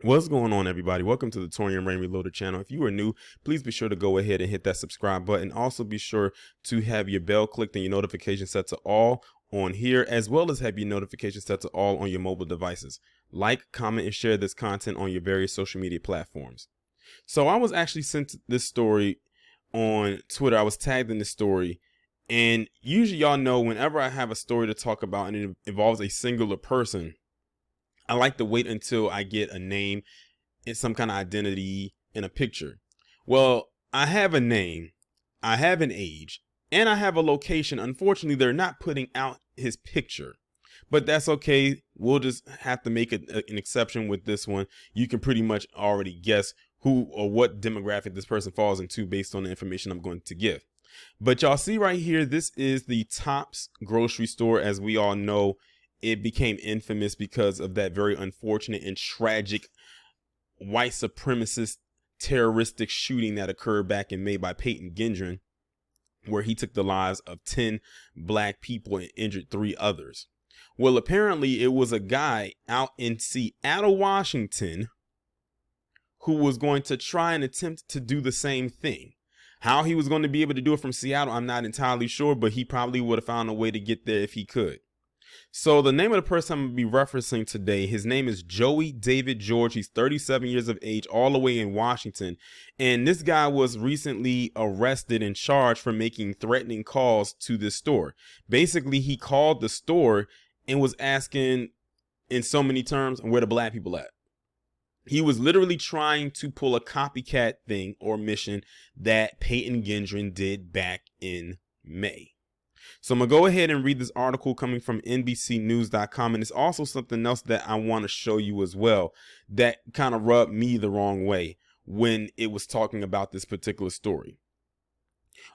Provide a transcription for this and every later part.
What's going on, everybody? Welcome to the Taurean Reloaded channel. If you are new, please be sure to go ahead and hit that subscribe button. Also be sure to have your bell clicked and your notification set to all on here, as well as have your notification set to all on your mobile devices. Like, comment, and share this content on your various social media platforms. So I was actually sent this story on Twitter. I was tagged in this story, and usually y'all know whenever I have a story to talk about and it involves a singular person, I like to wait until I get a name and some kind of identity in a picture. Well, I have a name, I have an age, and I have a location. Unfortunately, they're not putting out his picture, but that's okay. We'll just have to make an exception with this one. You can pretty much already guess who or what demographic this person falls into based on the information I'm going to give. But y'all see right here, this is the Tops grocery store. As we all know, it became infamous because of that very unfortunate and tragic white supremacist terroristic shooting that occurred back in May by Payton Gendron, where he took the lives of 10 black people and injured 3 others. Well, apparently it was a guy out in Seattle, Washington, who was going to try and attempt to do the same thing. How he was going to be able to do it from Seattle, I'm not entirely sure, but he probably would have found a way to get there if he could. So the name of the person I'm going to be referencing today, his name is Joey David George. He's 37 years of age, all the way in Washington. And this guy was recently arrested and charged for making threatening calls to this store. Basically, he called the store and was asking in so many terms, where the black people at? He was literally trying to pull a copycat thing or mission that Payton Gendron did back in May. So I'm going to go ahead and read this article coming from NBCnews.com. And it's also something else that I want to show you as well that kind of rubbed me the wrong way when it was talking about this particular story.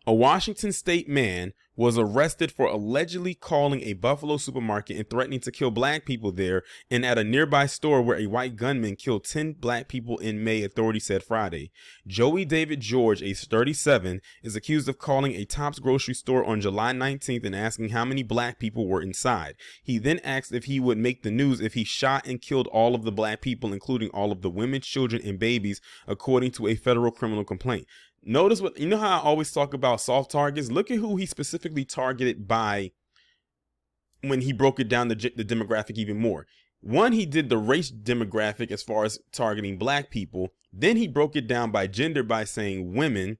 A Washington state man was arrested for allegedly calling a Buffalo supermarket and threatening to kill black people there and at a nearby store where a white gunman killed 10 black people in May, authorities said Friday. Joey David George, age 37, is accused of calling a Tops grocery store on July 19th and asking how many black people were inside. He then asked if he would make the news if he shot and killed all of the black people, including all of the women, children, and babies, according to a federal criminal complaint. Notice what, you know how I always talk about soft targets? Look at who he specifically targeted by when he broke it down the demographic even more. One, he did the race demographic as far as targeting black people. Then he broke it down by gender by saying women.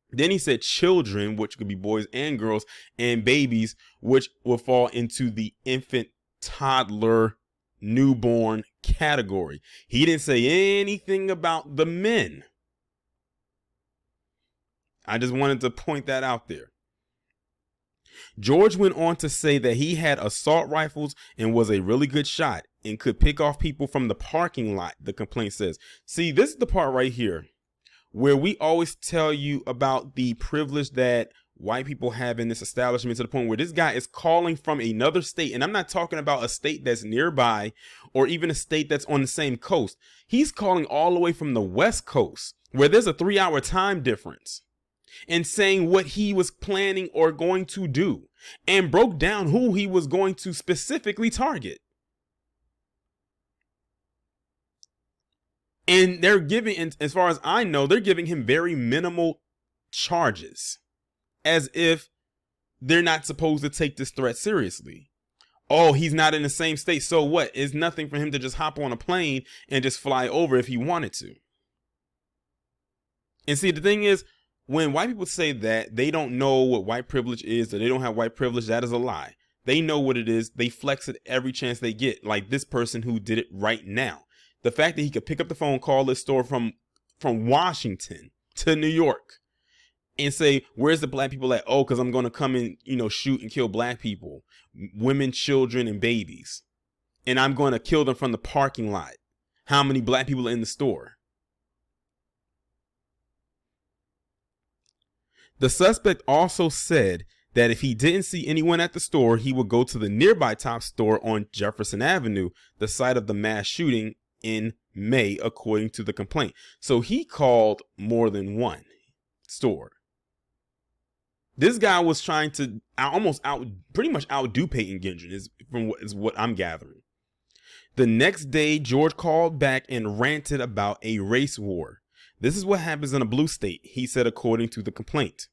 Then he said children, which could be boys and girls, and babies, which will fall into the infant, toddler, newborn category. He didn't say anything about the men. I just wanted to point that out there. George went on to say that he had assault rifles and was a really good shot and could pick off people from the parking lot, the complaint says. See, this is the part right here where we always tell you about the privilege that white people have in this establishment, to the point where this guy is calling from another state. And I'm not talking about a state that's nearby or even a state that's on the same coast. He's calling all the way from the West Coast, where there's a 3-hour time difference, and saying what he was planning or going to do, and broke down who he was going to specifically target. And they're giving, as far as I know, they're giving him very minimal charges, as if they're not supposed to take this threat seriously. Oh, he's not in the same state, so what? It's nothing for him to just hop on a plane and just fly over if he wanted to. And see, the thing is, when white people say that they don't know what white privilege is, or they don't have white privilege, that is a lie. They know what it is. They flex it every chance they get, like this person who did it right now. The fact that he could pick up the phone, call this store from Washington to New York and say, where's the black people at? Oh, because I'm going to come and, shoot and kill black people, women, children, and babies. And I'm going to kill them from the parking lot. How many black people are in the store? The suspect also said that if he didn't see anyone at the store, he would go to the nearby Tops store on Jefferson Avenue, the site of the mass shooting in May, according to the complaint. So he called more than one store. This guy was trying to pretty much outdo Payton Gendron, is what I'm gathering. The next day, George called back and ranted about a race war. This is what happens in a blue state, he said, according to the complaint.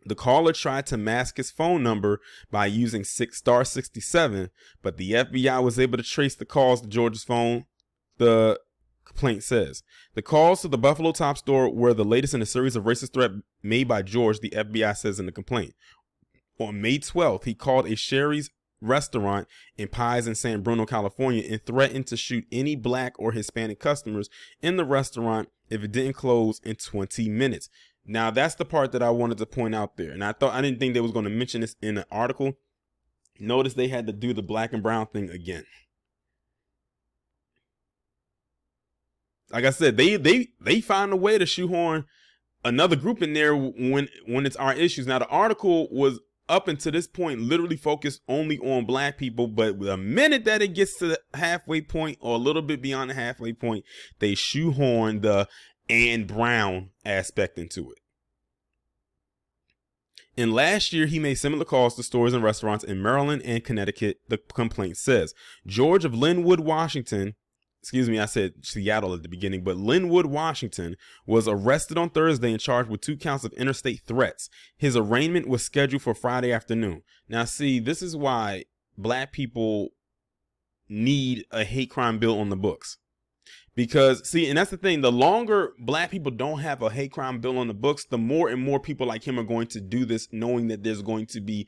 The caller tried to mask his phone number by using *67, but the FBI was able to trace the calls to George's phone. The complaint says the calls to the Buffalo Top store were the latest in a series of racist threats made by George, the FBI says in the complaint. On May 12th, he called a Sherry's restaurant in Pies in San Bruno, California, and threatened to shoot any black or Hispanic customers in the restaurant if it didn't close in 20 minutes. Now, that's the part that I wanted to point out there. And I didn't think they was going to mention this in an article. Notice they had to do the black and brown thing again. Like I said, they found a way to shoehorn another group in there when it's our issues. Now, the article was up until this point literally focused only on black people, but the minute that it gets to the halfway point or a little bit beyond the halfway point, they shoehorn the and brown aspect into it. And last year, he made similar calls to stores and restaurants in Maryland and Connecticut, the complaint says. George of Linwood, Washington, I said Seattle at the beginning, but Linwood, Washington, was arrested on Thursday and charged with 2 counts of interstate threats. His arraignment was scheduled for Friday afternoon. Now, see, this is why black people need a hate crime bill on the books. Because, see, and that's the thing, the longer black people don't have a hate crime bill on the books, the more and more people like him are going to do this, knowing that there's going to be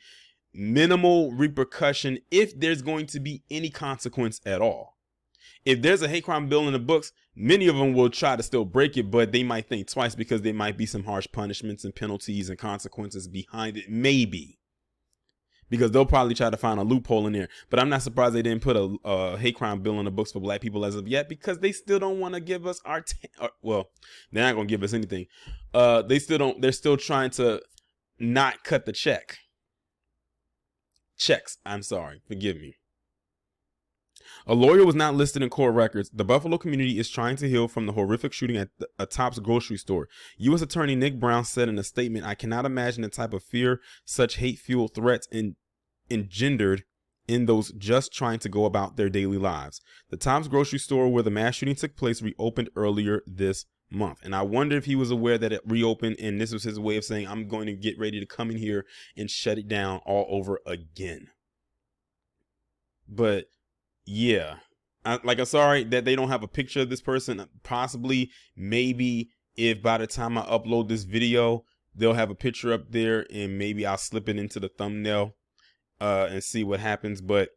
minimal repercussion, if there's going to be any consequence at all. If there's a hate crime bill in the books, many of them will try to still break it, but they might think twice because there might be some harsh punishments and penalties and consequences behind it, maybe. Because they'll probably try to find a loophole in there. But I'm not surprised they didn't put a hate crime bill in the books for black people as of yet, because they still don't want to give us our well, they're not going to give us anything. They're still trying to not cut the checks. I'm sorry. Forgive me. A lawyer was not listed in court records. The Buffalo community is trying to heal from the horrific shooting at a Tops grocery store. U.S. Attorney Nick Brown said in a statement, "I cannot imagine the type of fear such hate-fueled threats engendered in those just trying to go about their daily lives." The Tops grocery store where the mass shooting took place reopened earlier this month. And I wonder if he was aware that it reopened and this was his way of saying, I'm going to get ready to come in here and shut it down all over again. But yeah, I'm sorry that they don't have a picture of this person. Possibly, maybe if by the time I upload this video, they'll have a picture up there and maybe I'll slip it into the thumbnail and see what happens. But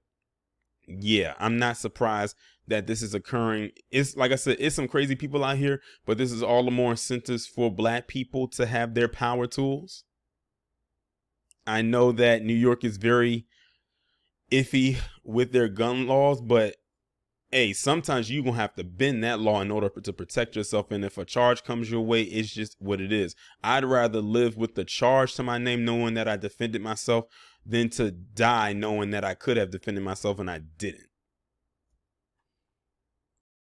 yeah, I'm not surprised that this is occurring. It's like I said, it's some crazy people out here, but this is all the more incentives for black people to have their power tools. I know that New York is very iffy with their gun laws, but hey, sometimes you're gonna have to bend that law in order to protect yourself. And if a charge comes your way, it's just what it is. I'd rather live with the charge to my name knowing that I defended myself than to die knowing that I could have defended myself and I didn't.